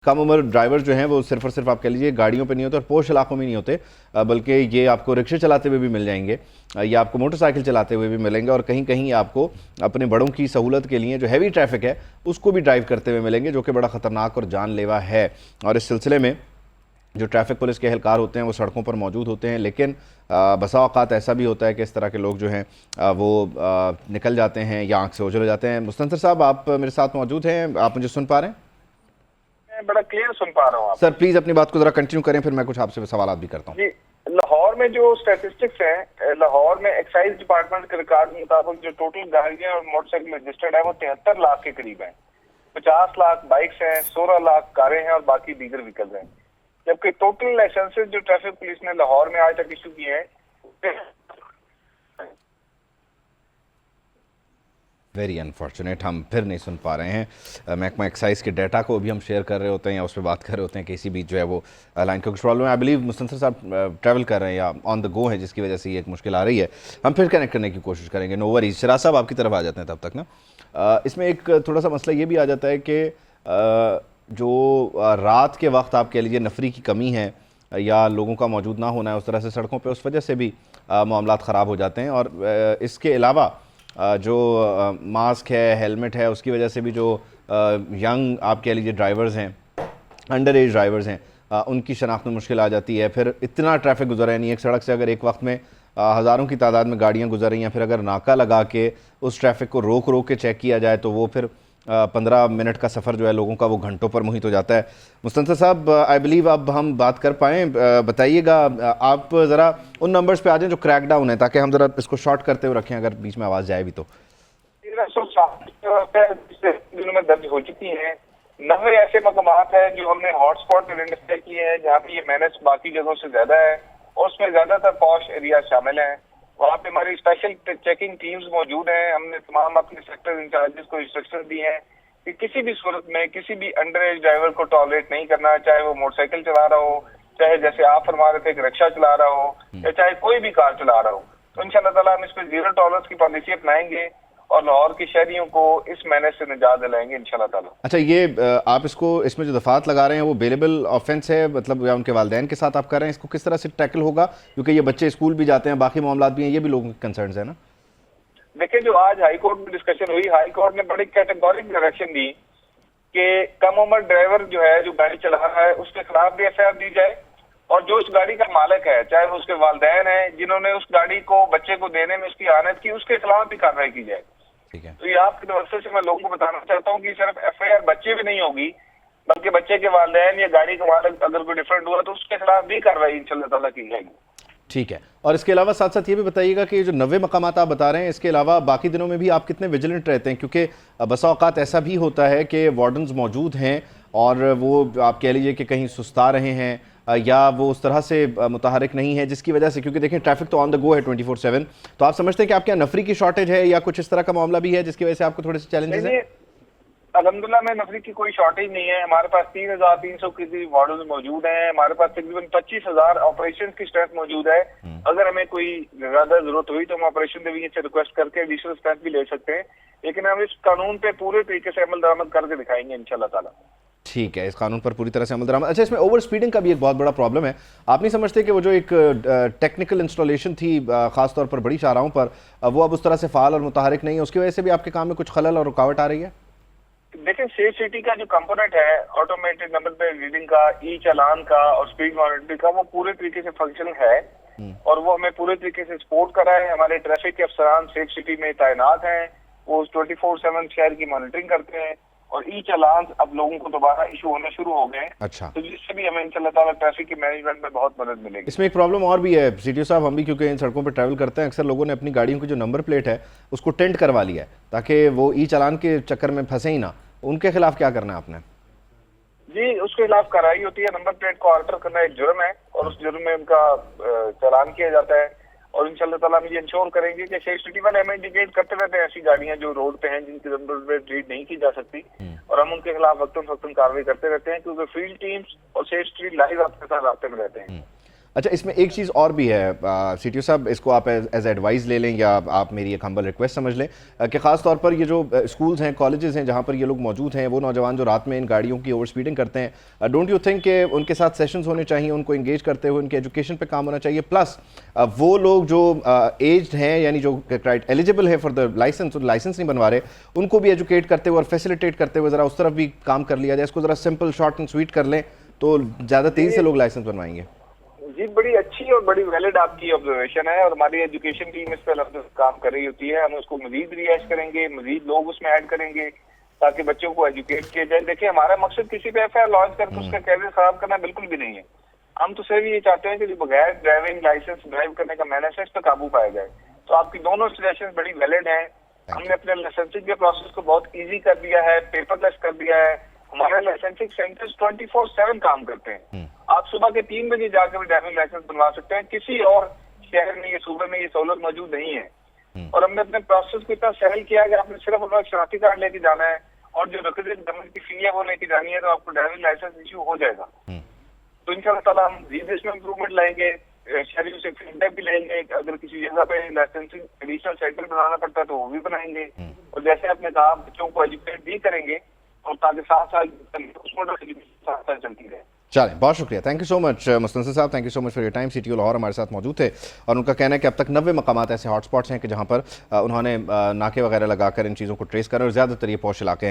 कम उम्र ड्राइवर जो हैं वो सिर्फ और सिर्फ आप कह लीजिए गाड़ियों पे नहीं होते और पोश इलाकों में नहीं होते, बल्कि ये आपको रिक्शे चलाते हुए भी मिल जाएंगे, या आपको मोटरसाइकिल चलाते हुए भी मिलेंगे, और कहीं कहीं आपको अपने बड़ों की सहूलत के लिए जो हैवी ट्रैफिक है उसको भी ड्राइव करते हुए मिलेंगे, जो कि बड़ा ख़तरनाक और जानलेवा है। और इस सिलसिले में जो ट्रैफिक पुलिस के एहलकार होते हैं वो सड़कों पर मौजूद होते हैं, लेकिन बसा औक़ात ऐसा भी होता है कि इस तरह के लोग जो हैं वो निकल जाते हैं या आँख से ओझल हो जाते हैं। मुस्तंसर साहब, आप मेरे साथ मौजूद हैं, आप मुझे सुन पा रहे हैं? बड़ा क्लियर सुन पा रहा हूँ आप। सर प्लीज़ अपनी बात को ज़रा कंटिन्यू करें, फिर मैं कुछ आपसे सवाल भी करता हूँ। जी, लाहौर में जो स्टैटिस्टिक्स हैं, लाहौर में एक्साइज डिपार्टमेंट के रिकॉर्ड के मुताबिक जो टोटल गाड़ियां और मोटरसाइकिल रजिस्टर्ड है वो 73 लाख के करीब है। 50 लाख बाइक्स हैं, 16 लाख कारें हैं और बाकी दीगर व्हीकल्स हैं। जबकि टोटल लाइसेंसेज जो ट्रैफिक पुलिस ने लाहौर में आज तक इशू किए हैं। वेरी अनफॉर्चुनेट, हम फिर नहीं सुन पा रहे हैं। महकमा एक्साइज के डाटा को भी हम शेयर कर रहे होते हैं या उस पर बात कर रहे होते हैं कि इसी बीच जो है वो लाइन का कुछ प्रॉब्लम है। आई बिलीव मुस्तंसर साहब ट्रैवल कर रहे हैं या ऑन द गो है, जिसकी वजह से ये एक मुश्किल आ रही है। हम फिर कनेक्ट करने की कोशिश करेंगे। No worries. शराज साहब आपकी तरफ आ जाते हैं तब तक ना। इसमें एक थोड़ा सा मसला ये भी आ जाता है कि जो रात के वक्त आप कह लीजिए नफरी की कमी है या लोगों का मौजूद ना होना है उस तरह से सड़कों पर, उस वजह से भी मामलात ख़राब हो जाते हैं। और इसके अलावा जो मास्क है, हेलमेट है, उसकी वजह से भी जो यंग आप कह लीजिए ड्राइवर्स हैं, अंडर एज ड्राइवर्स हैं, उनकी शनाख्त में मुश्किल आ जाती है। फिर इतना ट्रैफिक गुजर है नहीं, एक सड़क से अगर एक वक्त में हज़ारों की तादाद में गाड़ियाँ गुजर रही हैं, फिर अगर नाका लगा के उस ट्रैफिक को रोक रोक के चेक किया जाए तो वो फिर 15 मिनट का सफ़र जो है लोगों का वो घंटों पर मुहित हो जाता है। मुस्तंसर साहब, आई बिलीव अब हम बात कर पाएँ। बताइएगा, आप ज़रा उन नंबर्स पे आ जाएं जो क्रैक डाउन है, ताकि हम ज़रा इसको शॉर्ट करते हुए रखें अगर बीच में आवाज़ जाए भी तो। 1360 दिनों में दर्ज हो चुकी हैं। 90 ऐसे मकामात हैं जो हमने हॉटस्पॉट आइडेंटिफाई किए हैं जहाँ पे ये मेनेस बाकी जगहों से ज्यादा है और उसमें ज्यादातर पॉश एरिया शामिल हैं। वहाँ पे हमारी स्पेशल चेकिंग टीम्स मौजूद हैं। हमने तमाम अपने सेक्टर इंचार्जेस को इंस्ट्रक्शन दी हैं कि किसी भी सूरत में किसी भी अंडर एज ड्राइवर को टॉलरेट नहीं करना, चाहे वो मोटरसाइकिल चला रहा हो, चाहे जैसे आप फरमा रहे थे रिक्शा चला रहा हो, या चाहे कोई भी कार चला रहा हो। तो इंशाल्लाह ताला हम इस पर 0 टॉलरेंस की पॉलिसी अपनाएंगे और लाहौर के शहरियों को इस महीने से निजात दिलाएंगे इंशाल्लाह ताला। अच्छा, ये आप इसको इसमें जो दफात लगा रहे हैं वो बेलेबल ऑफेंस है, मतलब या उनके वालिदैन के साथ आप कर रहे हैं, इसको किस तरह से टैकल होगा? क्योंकि ये बच्चे स्कूल भी जाते हैं, बाकी मामलात भी हैं, ये भी लोगों के कंसर्न्स है ना। देखिए, जो आज हाई कोर्ट में डिस्कशन हुई, हाई कोर्ट ने बड़ी कैटेगोरिक डायरेक्शन दी कि कम उम्र ड्राइवर जो है जो गाड़ी चला रहा है उसके खिलाफ भी एफआईआर दी जाए, और जो उस गाड़ी का मालिक है, चाहे वो उसके वालिदैन है जिन्होंने उस गाड़ी को बच्चे को देने में उसकी आनत की, उसके खिलाफ भी कार्रवाई की जाए। ठीक है। तो ये आपके तरफ से मैं लोगों को बताना चाहता हूँ कि सिर्फ एफआईआर बच्चे भी नहीं होगी, बल्कि बच्चे के वालिदैन या गाड़ी का मालिक अगर कोई डिफरेंट हुआ तो उसके खिलाफ भी कार्रवाई इंशाल्लाह ताला की जाएगी। ठीक है। और इसके अलावा साथ साथ ये भी बताइएगा कि जो 90 मकामात आप बता रहे हैं, इसके अलावा बाकी दिनों में भी आप कितने विजिलेंट रहते हैं? क्योंकि बसा औकात ऐसा भी होता है कि वार्डन्स मौजूद हैं और वो आप कह लीजिए कि कहीं सुस्ता रहे हैं या वो उस तरह से मुतहरिक नहीं है, जिसकी वजह से, क्योंकि देखें ट्रैफिक तो ऑन द गो है 24/7, तो आप समझते हैं कि आपके यहाँ नफरी की शॉर्टेज है या कुछ इस तरह का मामला भी है जिसकी वजह से आपको थोड़े से चैलेंजेस हैं? अल्हम्दुलिल्लाह में नफरी की कोई शॉर्टेज नहीं है। हमारे पास 3300 की मॉडल मौजूद हैं। हमारे पास तकरीबन 25,000 ऑपरेशन की स्ट्रेंथ मौजूद है। अगर हमें कोई ज्यादा जरूरत हुई तो हम ऑपरेशन डिवीजन से रिक्वेस्ट करके एडिशनल स्ट्रेंथ भी ले सकते हैं, लेकिन हम इस कानून पे पूरे तरीके से अमल दरामद करके दिखाएंगे इंशाल्लाह ताला। ठीक है, इस कानून पर पूरी तरह से अमल दरामद। अच्छा, इसमें ओवर स्पीडिंग का भी एक बहुत बड़ा प्रॉब्लम है। आप नहीं समझते कि वो जो एक टेक्निकल इंस्टॉलेशन थी खासतौर पर बड़ी शाहराहों पर, वो अब उस तरह से फाल और मुतहरिक नहीं है, उसकी वजह से भी आपके काम में कुछ खलल और रुकावट आ रही है? देखिए, सेफ सिटी का जो कंपोनेंट है ऑटोमेटेड नंबर प्लेट रीडिंग का, ई चालान का और स्पीड मॉनिटरिंग का, वो पूरे तरीके से फंक्शनल है और वो हमें पूरे तरीके से सपोर्ट कर रहा है। हमारे ट्रैफिक के अफसरान सेफ सिटी में तैनात हैं, वो 24/7 शहर की मॉनिटरिंग करते हैं और ई चालान अब लोगों को दोबारा इशू होने शुरू हो गए। अच्छा, तो जिससे भी हमें इंशाल्लाह ताला ट्रैफिक के मैनेजमेंट में बहुत मदद मिलेगी। इसमें एक प्रॉब्लम और भी है सीटीओ साहब, हम भी क्योंकि इन सड़कों पर ट्रैवल करते हैं, अक्सर लोगों ने अपनी गाड़ियों की जो नंबर प्लेट है उसको टेंट करवा लिया है ताकि वो ई चालान के चक्कर में फंसे ही ना। उनके खिलाफ क्या करना है आपने? जी, उसके खिलाफ कार्रवाई होती है। नंबर प्लेट को ऑल्टर करना एक जुर्म है और उस जुर्म में उनका चालान किया जाता है और इंशाल्लाह ताला हम ये इंश्योर करेंगे कि सेफ सिटी वाले हमें इंडिकेट करते रहते हैं ऐसी गाड़ियां जो रोड पे हैं जिनकी नंबर प्लेट रीड नहीं की जा सकती, और हम उनके खिलाफ वक्तन फक्तन कार्रवाई करते रहते हैं, क्योंकि फील्ड टीम्स और सेफ सिटी लाइव आपके साथ रास्ते में रहते हैं। अच्छा, इसमें एक चीज़ और भी है सीटीओ साहब, इसको आप एज एडवाइस ले लें या आप मेरी एक हम्बल रिक्वेस्ट समझ लें कि ख़ास तौर पर ये जो स्कूल्स हैं, कॉलेजेस हैं, जहाँ पर ये लोग मौजूद हैं, वो नौजवान जो रात में इन गाड़ियों की ओवर स्पीडिंग करते हैं, डोंट यू थिंक कि उनके साथ सेशंस होने चाहिए, उनको इंगेज करते हुए उनके एजुकेशन पे काम होना चाहिए, प्लस वो लोग जो एज्ड हैं यानी जो एलिजिबल है फॉर द लाइसेंस, लाइसेंस नहीं बनवा रहे, उनको भी एजुकेट करते हुए और फैसिलिटेट करते हुए ज़रा उस तरफ भी काम कर लिया जाए, इसको ज़रा सिंपल शॉर्ट एंड स्वीट कर लें तो ज़्यादा तेज़ी से लोग लाइसेंस बनवाएंगे। जी, बड़ी अच्छी और बड़ी वैलिड आपकी ऑब्जर्वेशन है और हमारी एजुकेशन टीम इस पर काम कर रही होती है। हम उसको मजीद रिहाइश करेंगे, मजीद लोग उसमें ऐड करेंगे ताकि बच्चों को एजुकेट किया जाए। देखिए, हमारा मकसद किसी पे एफआईआर लॉन्च करके उसका कैरियर खराब करना बिल्कुल भी नहीं है। हम तो सिर्फ ये चाहते हैं कि जो बगैर ड्राइविंग लाइसेंस ड्राइव करने का मैनेज है, इस पर काबू पाया जाए। तो आपकी दोनों सजेशन बड़ी वैलिड हैं। हमने अपने लाइसेंसिंग के प्रोसेस को बहुत ईजी कर दिया है, पेपरलेस कर दिया है। हमारे लाइसेंसिंग सेंटर्स 24/7 काम करते हैं। आप सुबह के 3 बजे जाकर भी ड्राइविंग लाइसेंस बनवा सकते हैं। किसी और शहर में, ये सूबे में ये सहूलत मौजूद नहीं है। और हमने अपने प्रोसेस को इतना सरल किया है कि आपने सिर्फ अपना शनाख्ती कार्ड लेके जाना है और जो रिक्विजिट गवर्नमेंट की फी है वो लेके जानी है, तो आपको ड्राइविंग लाइसेंस इश्यू हो जाएगा। तो इंशाल्लाह ताला हम धीरे इसमें इम्प्रूवमेंट लाएंगे, शहरियों से फीडबैक भी लेंगे। अगर किसी जगह पे लाइसेंसिंग एडिशनल सेंटर बनाना पड़ता है तो वो भी बनाएंगे। और जैसे आपने कहा, बच्चों को एजुकेट भी करेंगे और ताकि 7 साल चलती रहे। चलें, बहुत शुक्रिया, thank you so much Mustansar साहब, thank you so much for your time. CTO Lahore हमारे साथ मौजूद थे और उनका कहना है कि अब तक 90 मकामात ऐसे हॉटस्पॉट्स हैं कि जहाँ पर उन्होंने नाके वगैरह लगाकर इन चीज़ों को ट्रेस करें और ज़्यादातर ये पॉश इलाके हैं